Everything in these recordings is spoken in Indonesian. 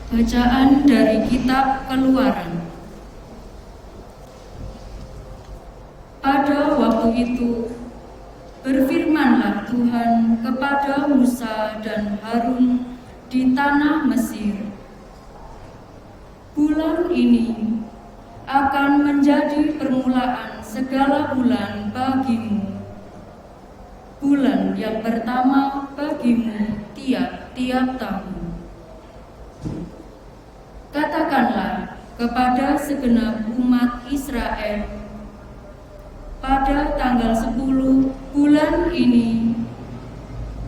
Bacaan dari Kitab Keluaran. Pada waktu itu, berfirmanlah Tuhan kepada Musa dan Harun di tanah Mesir. Bulan ini akan menjadi permulaan segala bulan bagimu. Bulan yang pertama bagimu tiap-tiap tahun. Katakanlah kepada segenap umat Israel, pada tanggal 10 bulan ini,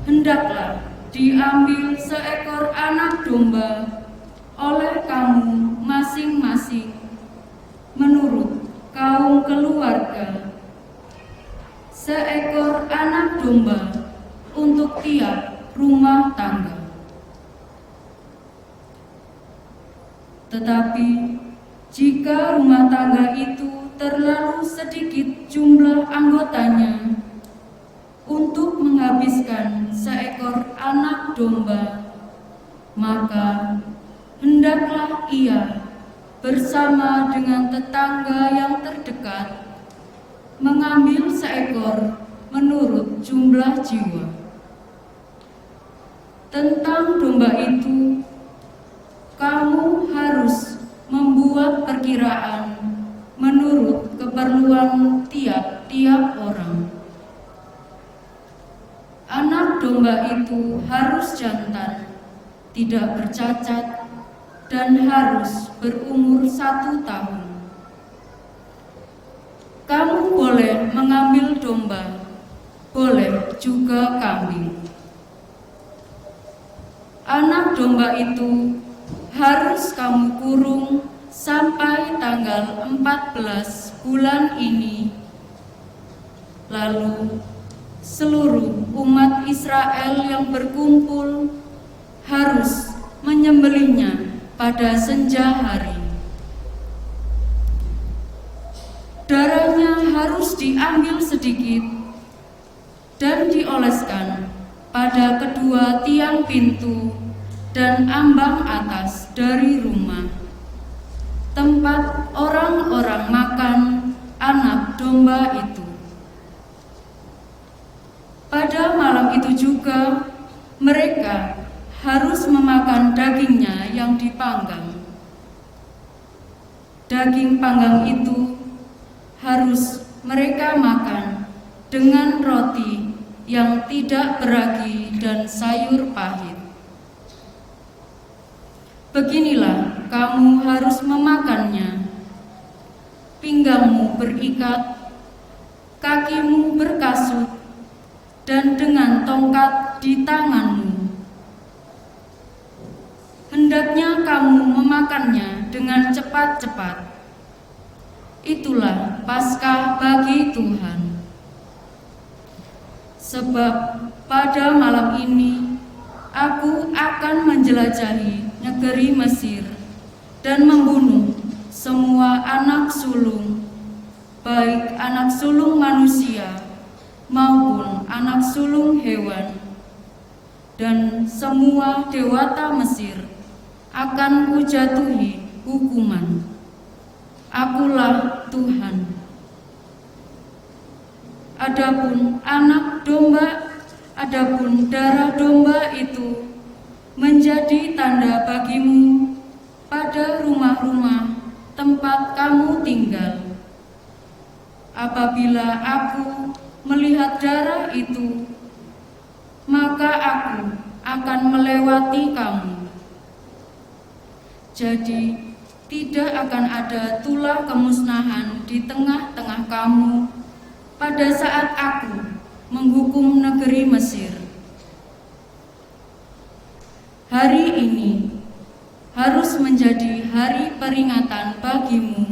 hendaklah diambil seekor anak domba oleh kamu masing-masing menurut kaum keluarga, seekor anak domba untuk tiap rumah tangga. Tetapi jika rumah tangga itu terlalu sedikit jumlah anggotanya untuk menghabiskan seekor anak domba, maka hendaklah ia bersama dengan tetangga yang terdekat mengambil seekor menurut jumlah jiwa. Tentang domba itu, kamu harus membuat perkiraan menurut keperluan tiap-tiap orang. Anak domba itu harus jantan, tidak bercacat, dan harus berumur 1 tahun. Kamu boleh mengambil domba, boleh juga kambing. Anak domba itu harus kamu kurung sampai tanggal 14 bulan ini. Lalu seluruh umat Israel yang berkumpul harus menyembelihnya pada senja hari. Darahnya harus diambil sedikit dan dioleskan pada kedua tiang pintu dan ambang atas dari rumah, tempat orang-orang makan anak domba itu. Pada malam itu juga mereka harus memakan dagingnya yang dipanggang. Daging panggang itu harus mereka makan dengan roti yang tidak beragi dan sayur pahit. Beginilah kamu harus memakannya. Pinggangmu berikat, kakimu berkasut, dan dengan tongkat di tanganmu. Hendaknya kamu memakannya dengan cepat-cepat. Itulah Paskah bagi Tuhan. Sebab pada malam ini aku akan menjelajahi negeri Mesir dan membunuh semua anak sulung, baik anak sulung manusia maupun anak sulung hewan, dan semua dewata Mesir akan kujatuhi hukuman. Akulah Tuhan. Adapun anak domba, adapun darah domba itu menjadi tanda bagimu pada rumah-rumah tempat kamu tinggal. Apabila aku melihat darah itu, maka aku akan melewati kamu. Jadi tidak akan ada tulah kemusnahan di tengah-tengah kamu pada saat aku menghukum negeri Mesir. Hari ini harus menjadi hari peringatan bagimu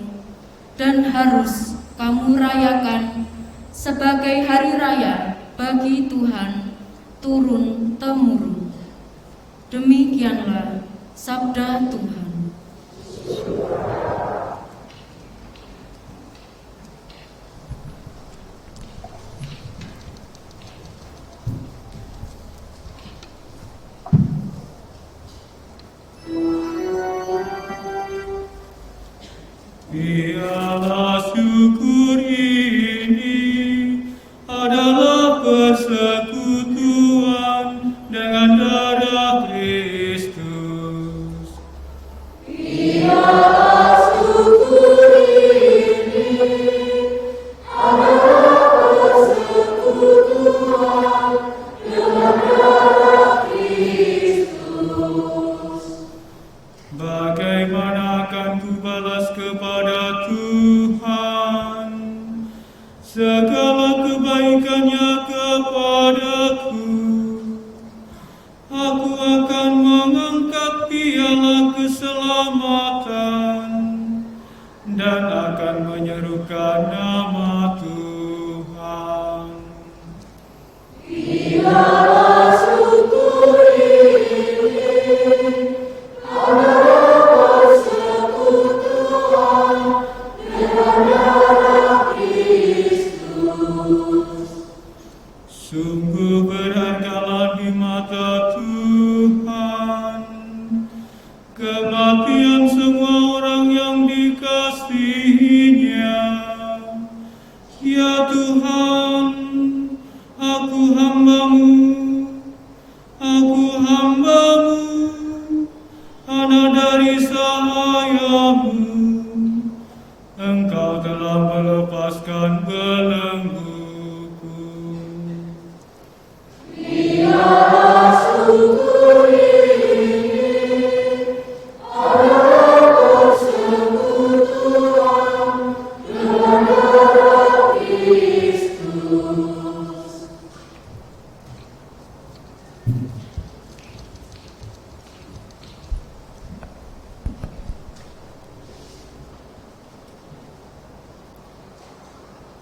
dan harus kamu rayakan sebagai hari raya bagi Tuhan turun-temurun. Demikianlah sabda Tuhan. lepaskan belengguku.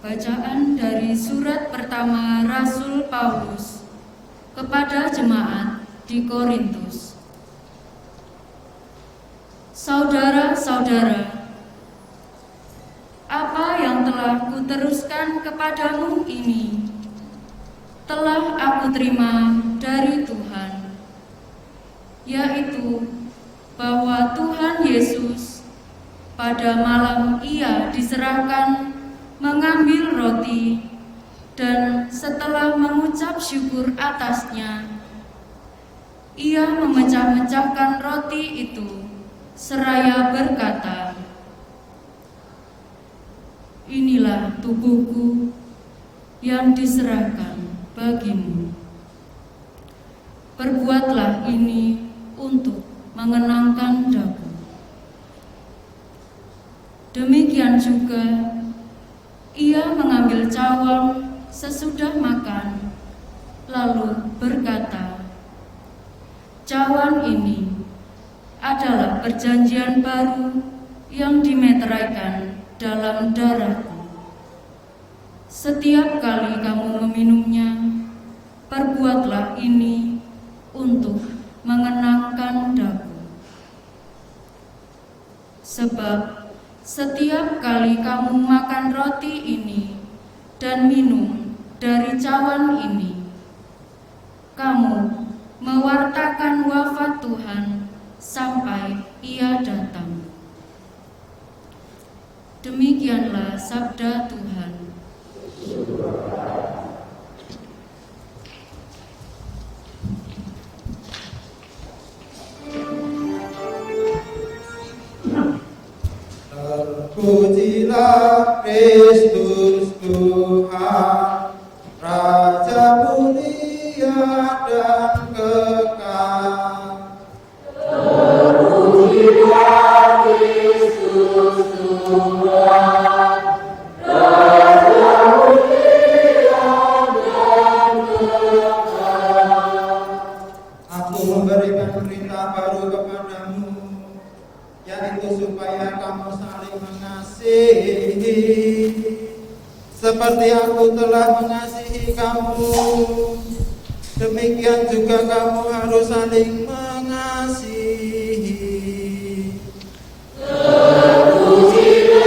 Bacaan dari surat pertama Rasul Paulus kepada jemaat di Korintus. Saudara-saudara, apa yang telah kuteruskan kepadamu ini telah aku terima dari Tuhan, yaitu bahwa Tuhan Yesus pada malam Ia diserahkan mengambil roti, dan setelah mengucap syukur atasnya, Ia memecah-mecahkan roti itu seraya berkata, "Inilah tubuhku yang diserahkan bagimu. Perbuatlah ini untuk mengenangkan daku." Demikian juga Ia mengambil cawang sesudah makan, lalu berkata, "Cawan ini adalah perjanjian baru yang dimeteraikan dalam darahku. Setiap kali kamu meminumnya, perbuatlah ini untuk mengenangkan daku. Sebab setiap kali kamu makan roti ini dan minum dari cawan ini, kamu mewartakan wafat Tuhan sampai Ia datang." Demikianlah sabda Tuhan. Terpujilah Kristus Tuhan, Raja mulia dan kekal. Terpujilah Kristus Tuhan, Raja mulia dan kekal. Aku memberikan perintah baru kepadamu, yaitu supaya kamu saling mengasihi, seperti aku telah mengasihi kamu. Demikian juga kamu harus saling mengasihi. Terpujilah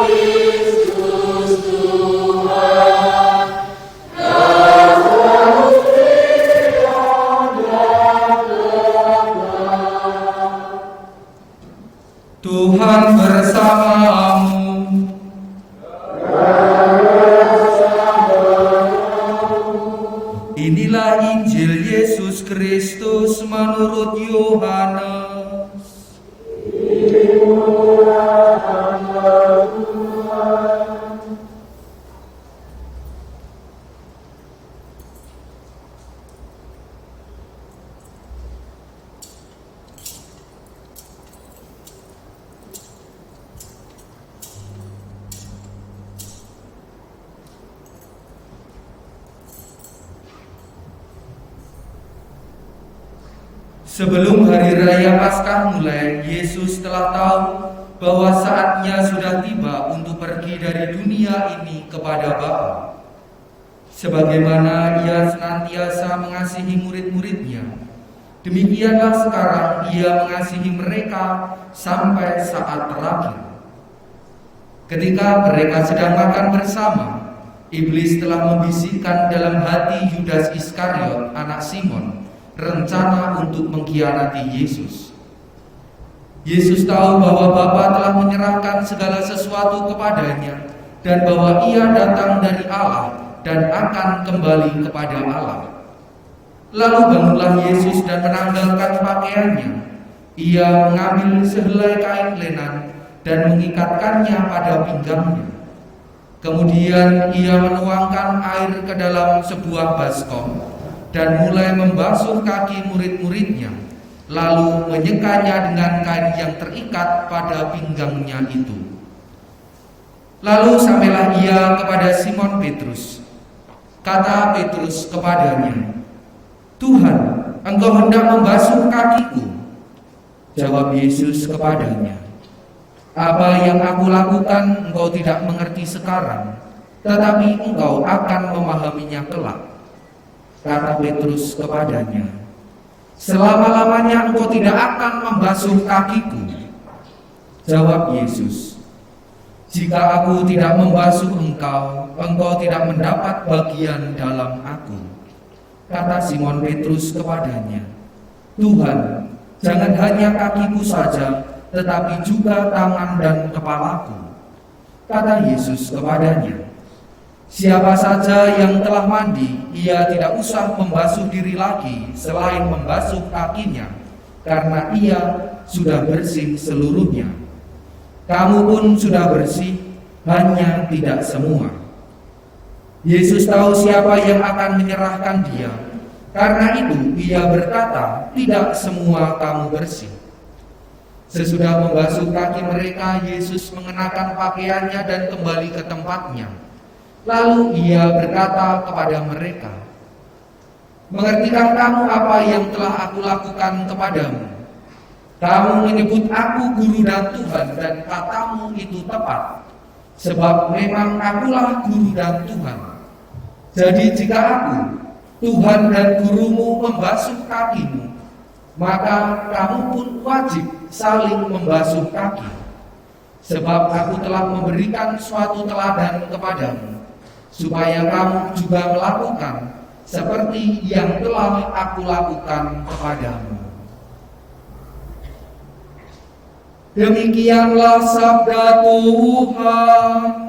Kristus Tuhan, Raja mulia dan kekal. Tuhan bersamamu. Inilah Injil Yesus Kristus menurut Yohanes. Sebelum hari raya Paskah mulai, Yesus telah tahu bahwa saatnya sudah tiba untuk pergi dari dunia ini kepada Bapa. Sebagaimana Ia senantiasa mengasihi murid-muridnya, demikianlah sekarang Ia mengasihi mereka sampai saat terakhir. Ketika mereka sedang makan bersama, iblis telah membisikkan dalam hati Yudas Iskariot, anak Simon, rencana untuk mengkhianati Yesus. Yesus tahu bahwa Bapa telah menyerahkan segala sesuatu kepadanya dan bahwa Ia datang dari Allah dan akan kembali kepada Allah. Lalu bangunlah Yesus dan menanggalkan pakaiannya. Ia mengambil sehelai kain lenan dan mengikatkannya pada pinggangnya. Kemudian ia menuangkan air ke dalam sebuah baskom dan mulai membasuh kaki murid-muridnya, lalu menyekanya dengan kain yang terikat pada pinggangnya itu. Lalu sampailah ia kepada Simon Petrus. Kata Petrus kepadanya, "Tuhan, engkau hendak membasuh kakiku?" Jawab Yesus kepadanya, "Apa yang aku lakukan engkau tidak mengerti sekarang, tetapi engkau akan memahaminya kelak." Kata Petrus kepadanya, "Selama-lamanya engkau tidak akan membasuh kakiku." Jawab Yesus, "Jika aku tidak membasuh engkau, engkau tidak mendapat bagian dalam aku." Kata Simon Petrus kepadanya, "Tuhan, jangan hanya kakiku saja, tetapi juga tangan dan kepalaku." Kata Yesus kepadanya, "Siapa saja yang telah mandi, ia tidak usah membasuh diri lagi selain membasuh kakinya, karena ia sudah bersih seluruhnya. Kamu pun sudah bersih, hanya tidak semua." Yesus tahu siapa yang akan menyerahkan dia. Karena itu ia berkata, "Tidak semua kamu bersih." Sesudah membasuh kaki mereka, Yesus mengenakan pakaiannya dan kembali ke tempatnya. Lalu ia berkata kepada mereka, "Mengertikah kamu apa yang telah aku lakukan kepadamu? Kamu menyebut aku guru dan Tuhan, dan katamu itu tepat, sebab memang akulah guru dan Tuhan. Jadi jika aku, Tuhan dan gurumu, membasuh kakimu, maka kamu pun wajib saling membasuh kaki. Sebab aku telah memberikan suatu teladan kepadamu, supaya kamu juga melakukan seperti yang telah aku lakukan kepadamu." Demikianlah sabda Tuhan.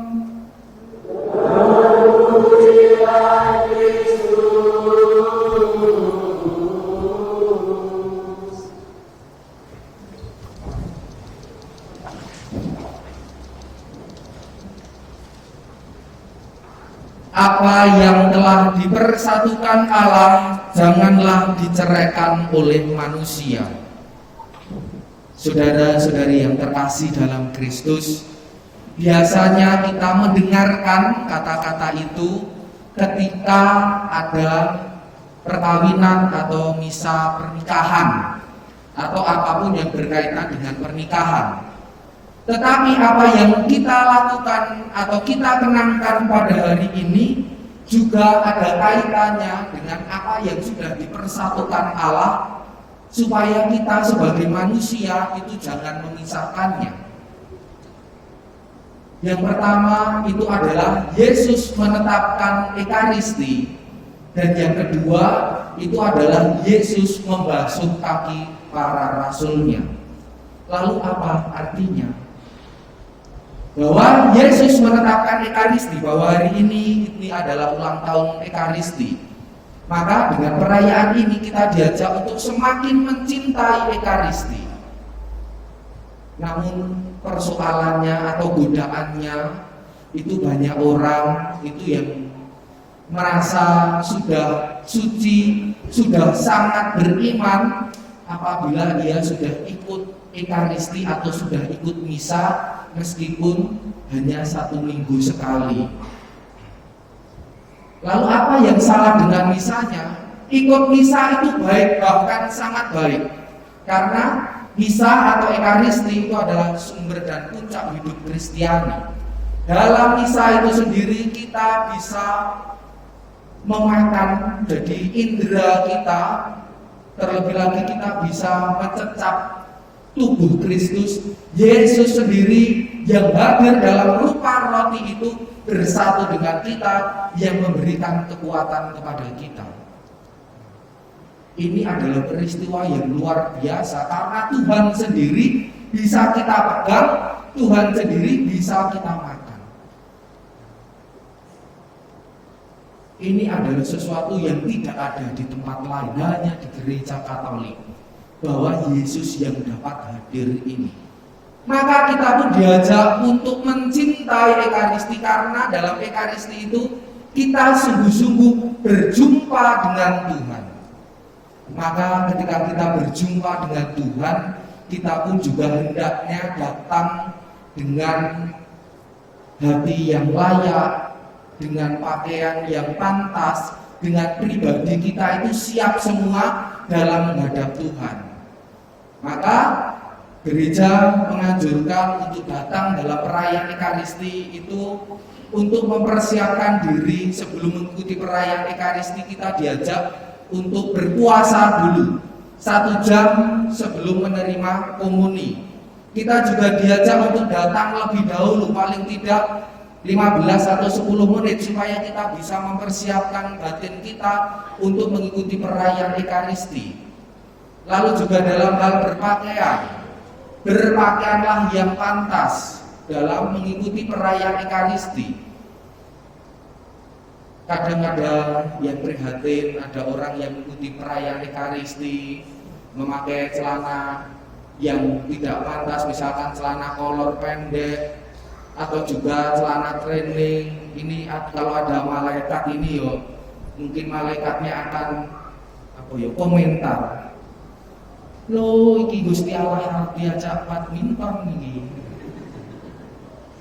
Apa yang telah dipersatukan Allah, janganlah diceraikan oleh manusia. Saudara-saudari yang terkasih dalam Kristus, biasanya kita mendengarkan kata-kata itu ketika ada perkawinan atau misa pernikahan atau apapun yang berkaitan dengan pernikahan. Tetapi apa yang kita lakukan atau kita kenangkan pada hari ini juga ada kaitannya dengan apa yang sudah dipersatukan Allah, supaya kita sebagai manusia itu jangan memisahkannya. Yang pertama itu adalah Yesus menetapkan Ekaristi, dan yang kedua itu adalah Yesus membasuh kaki para rasulnya. Lalu apa artinya? Bahwa Yesus menetapkan Ekaristi, bahwa hari ini adalah ulang tahun Ekaristi. Maka dengan perayaan ini kita diajak untuk semakin mencintai Ekaristi. Namun persoalannya atau godaannya itu banyak orang itu yang merasa sudah suci, sudah sangat beriman apabila dia sudah ikut Ekaristi atau sudah ikut misa meskipun hanya 1 minggu sekali. Lalu apa yang salah dengan misanya? Ikut misa itu baik, bahkan sangat baik, karena misa atau Ekaristi itu adalah sumber dan puncak hidup Kristiani. Dalam misa itu sendiri kita bisa memakan jadi indera kita, terlebih lagi kita bisa mencecap tubuh Kristus. Yesus sendiri yang hadir dalam rupa roti itu bersatu dengan kita, yang memberikan kekuatan kepada kita. Ini adalah peristiwa yang luar biasa, karena Tuhan sendiri bisa kita pegang, Tuhan sendiri bisa kita makan. Ini adalah sesuatu yang tidak ada di tempat lain, hanya di gereja Katolik, bahwa Yesus yang dapat hadir ini. Maka kita pun diajak untuk mencintai Ekaristi, karena dalam Ekaristi itu kita sungguh-sungguh berjumpa dengan Tuhan. Maka ketika kita berjumpa dengan Tuhan, kita pun juga hendaknya datang dengan hati yang layak, dengan pakaian yang pantas, dengan pribadi kita itu siap semua dalam menghadap Tuhan. Maka gereja menganjurkan untuk datang dalam perayaan Ekaristi itu untuk mempersiapkan diri. Sebelum mengikuti perayaan Ekaristi, kita diajak untuk berpuasa dulu 1 jam sebelum menerima komuni. Kita juga diajak untuk datang lebih dahulu, paling tidak 15 atau 10 menit, supaya kita bisa mempersiapkan batin kita untuk mengikuti perayaan Ekaristi. Lalu juga dalam hal berpakaian, berpakaianlah yang pantas dalam mengikuti perayaan Ekaristi. Kadang ada yang prihatin, ada orang yang mengikuti perayaan Ekaristi memakai celana yang tidak pantas, misalkan celana kolor pendek atau juga celana training. Ini kalau ada malaikat ini mungkin malaikatnya akan komentar, "Loh, iki Gusti Allah diajak badminton ini."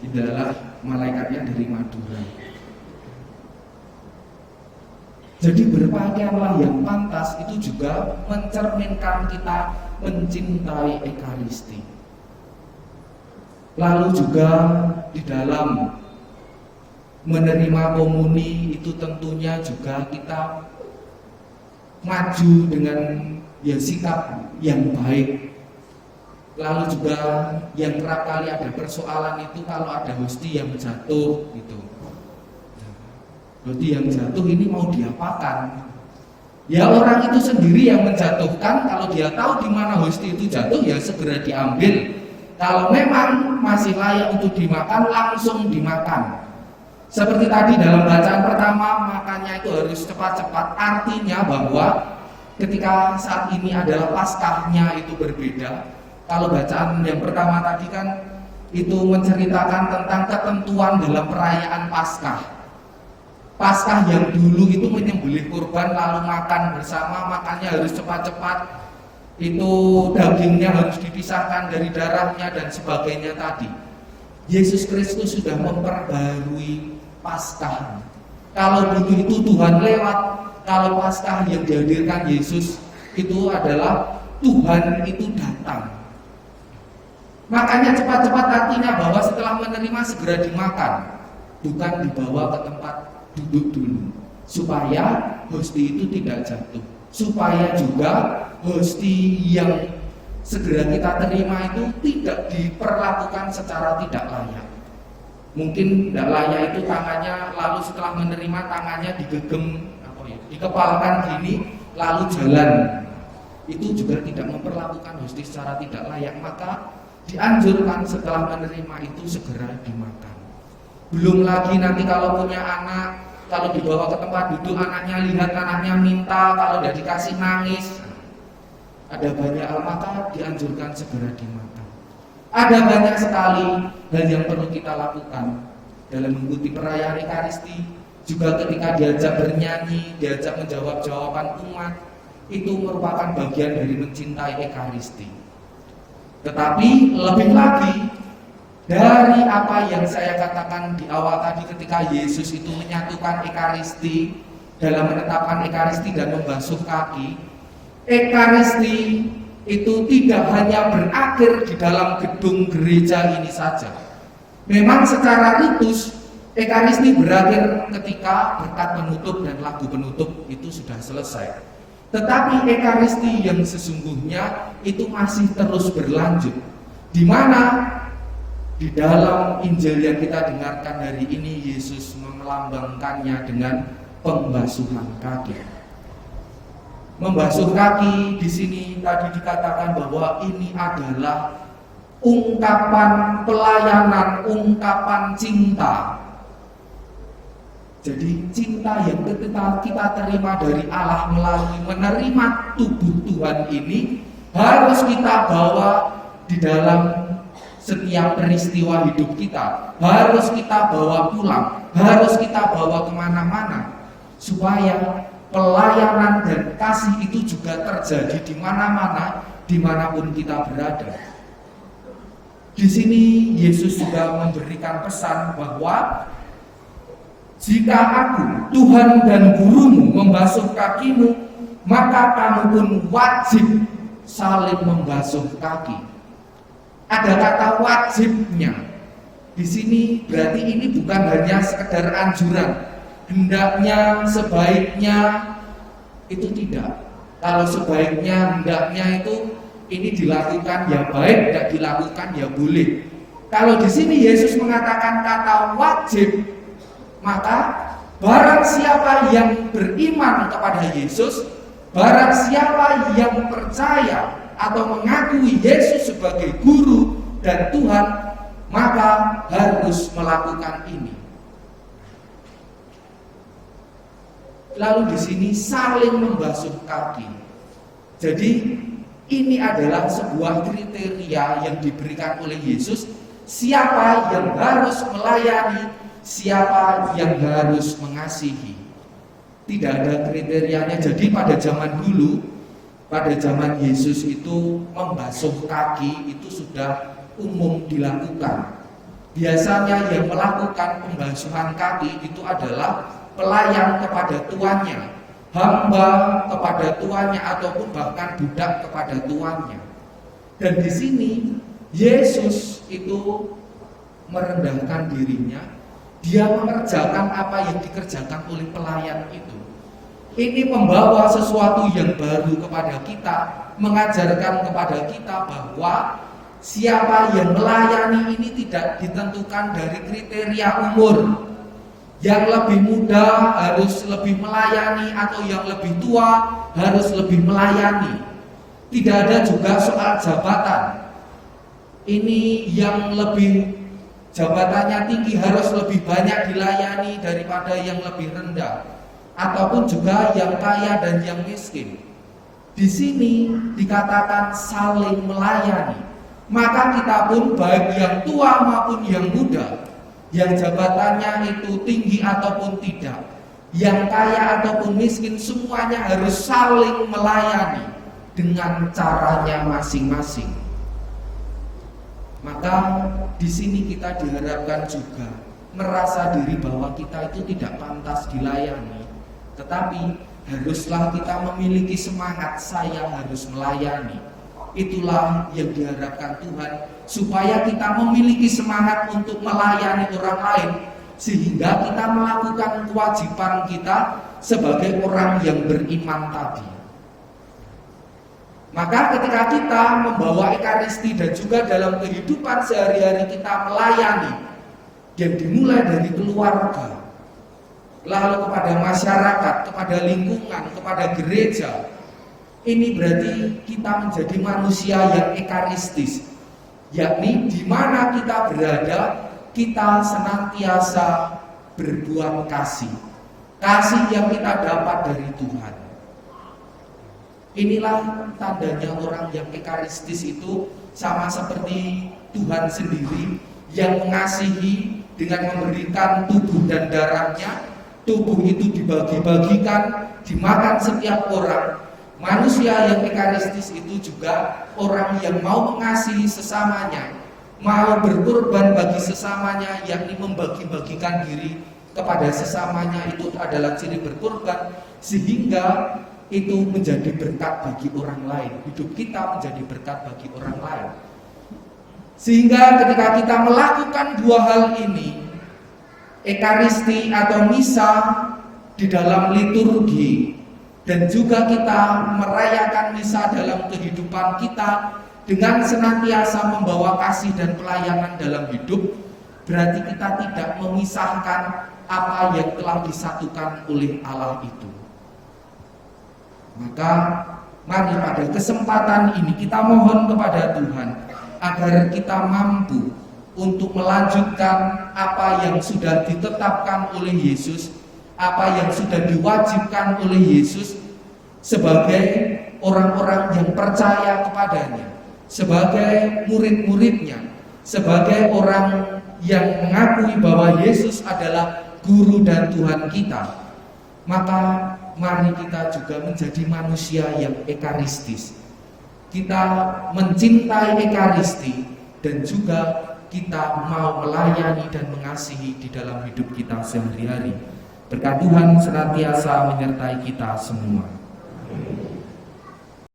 Adalah malaikatnya dari Madura. Jadi berpakaianlah yang pantas itu juga mencerminkan kita mencintai Ekaristi. Lalu juga di dalam menerima komuni itu tentunya juga kita maju dengan sikap yang baik. Lalu juga yang kerap kali ada persoalan itu kalau ada hosti yang jatuh gitu. Hosti yang jatuh ini mau diapakan? Ya orang itu sendiri yang menjatuhkan. Kalau dia tahu di mana hosti itu jatuh, ya segera diambil. Kalau memang masih layak untuk dimakan, langsung dimakan. Seperti tadi dalam bacaan pertama, makannya itu harus cepat-cepat. Artinya bahwa ketika saat ini adalah Paskahnya itu berbeda. Kalau bacaan yang pertama tadi kan itu menceritakan tentang ketentuan dalam perayaan Paskah. Paskah yang dulu itu menyembelih kurban lalu makan bersama, makannya harus cepat-cepat. Itu dagingnya harus dipisahkan dari darahnya dan sebagainya tadi. Yesus Kristus sudah memperbarui Paskah. Kalau dulu itu Tuhan lewat, kalau Paskah yang dihadirkan Yesus itu adalah Tuhan itu datang. Makanya cepat-cepat artinya bahwa setelah menerima segera dimakan, bukan dibawa ke tempat duduk dulu, supaya hosti itu tidak jatuh, supaya juga hosti yang segera kita terima itu tidak diperlakukan secara tidak layak. Mungkin tidak layak itu tangannya, lalu setelah menerima tangannya digegem, dikepalkan gini, lalu jalan. Itu juga tidak memperlakukan hosti secara tidak layak. Maka dianjurkan setelah menerima itu segera dimakan. Belum lagi nanti kalau punya anak, kalau dibawa ke tempat duduk, anaknya lihat, anaknya minta, kalau tidak dikasih nangis. Ada banyak hal, maka dianjurkan segera dimakan. Ada banyak sekali hal yang perlu kita lakukan dalam mengikuti perayaan Ekaristi. Juga ketika diajak bernyanyi, diajak menjawab jawaban umat, itu merupakan bagian dari mencintai Ekaristi. Tetapi lebih lagi dari apa yang saya katakan di awal tadi, ketika Yesus itu menyatukan Ekaristi dalam menetapkan Ekaristi dan membasuh kaki, Ekaristi itu tidak hanya berakhir di dalam gedung gereja ini saja. Memang secara ritus Ekaristi berakhir ketika berkat penutup dan lagu penutup itu sudah selesai. Tetapi Ekaristi yang sesungguhnya itu masih terus berlanjut, di mana di dalam Injil yang kita dengarkan hari ini Yesus melambangkannya dengan pembasuhan kaki. Membasuh kaki di sini tadi dikatakan bahwa ini adalah ungkapan pelayanan, ungkapan cinta. Jadi cinta yang ketika kita terima dari Allah melalui menerima tubuh Tuhan ini harus kita bawa di dalam setiap peristiwa hidup kita harus kita bawa pulang, harus kita bawa kemana-mana, supaya pelayanan dan kasih itu juga terjadi di mana-mana, dimanapun kita berada. Di sini Yesus juga memberikan pesan bahwa jika aku, Tuhan dan gurumu, membasuh kakimu, maka kamu pun wajib saling membasuh kaki. Ada kata wajibnya. Di sini berarti ini bukan hanya sekedar anjuran, hendaknya, sebaiknya, itu tidak. Kalau sebaiknya, hendaknya itu ini dilakukan ya baik, tidak dilakukan ya boleh. Kalau di sini Yesus mengatakan kata wajib, maka barang siapa yang beriman kepada Yesus, barang siapa yang percaya atau mengakui Yesus sebagai guru dan Tuhan, maka harus melakukan ini. Lalu di sini saling membasuh kaki. Jadi ini adalah sebuah kriteria yang diberikan oleh Yesus, siapa yang harus melayani, siapa yang harus mengasihi. Tidak ada kriterianya. Jadi pada zaman dulu, pada zaman Yesus itu membasuh kaki itu sudah umum dilakukan. Biasanya yang melakukan pembasuhan kaki itu adalah pelayan kepada tuannya, hamba kepada tuannya, ataupun bahkan budak kepada tuannya. Dan di sini Yesus itu merendahkan dirinya, dia mengerjakan apa yang dikerjakan oleh pelayan itu. Ini membawa sesuatu yang baru kepada kita, mengajarkan kepada kita bahwa siapa yang melayani ini tidak ditentukan dari kriteria umur. Yang lebih muda harus lebih melayani, atau yang lebih tua harus lebih melayani. Tidak ada juga soal jabatan. Ini yang lebih jabatannya tinggi harus lebih banyak dilayani daripada yang lebih rendah, ataupun juga yang kaya dan yang miskin. Di sini dikatakan saling melayani. Maka kita pun baik yang tua maupun yang muda, yang jabatannya itu tinggi ataupun tidak, yang kaya ataupun miskin, semuanya harus saling melayani dengan caranya masing-masing. Maka di sini kita diharapkan juga merasa diri bahwa kita itu tidak pantas dilayani, tetapi haruslah kita memiliki semangat, saya harus melayani. Itulah yang diharapkan Tuhan, supaya kita memiliki semangat untuk melayani orang lain, sehingga kita melakukan kewajiban kita sebagai orang yang beriman tadi. Maka ketika kita membawa ekaristi dan juga dalam kehidupan sehari-hari kita melayani, yang dimulai dari keluarga, lalu kepada masyarakat, kepada lingkungan, kepada gereja, ini berarti kita menjadi manusia yang ekaristis, yakni di mana kita berada, kita senantiasa berbuat kasih, kasih yang kita dapat dari Tuhan. Inilah tandanya orang yang ekaristis itu sama seperti Tuhan sendiri yang mengasihi dengan memberikan tubuh dan darahnya. Tubuh itu dibagi-bagikan, dimakan setiap orang. Manusia yang ekaristis itu juga orang yang mau mengasihi sesamanya, mau berkorban bagi sesamanya, yakni membagi-bagikan diri kepada sesamanya. Itu adalah ciri berkorban, sehingga itu menjadi berkat bagi orang lain. Hidup kita menjadi berkat bagi orang lain. Sehingga ketika kita melakukan dua hal ini, ekaristi atau misa di dalam liturgi, dan juga kita merayakan misa dalam kehidupan kita dengan senantiasa membawa kasih dan pelayanan dalam hidup, berarti kita tidak memisahkan apa yang telah disatukan oleh Allah itu. Maka mari pada kesempatan ini kita mohon kepada Tuhan agar kita mampu untuk melanjutkan apa yang sudah ditetapkan oleh Yesus, apa yang sudah diwajibkan oleh Yesus sebagai orang-orang yang percaya kepadanya, sebagai murid-muridnya, sebagai orang yang mengakui bahwa Yesus adalah Guru dan Tuhan kita, maka mari kita juga menjadi manusia yang ekaristis. Kita mencintai ekaristi dan juga kita mau melayani dan mengasihi di dalam hidup kita sehari-hari. Berkat Tuhan senantiasa menyertai kita semua.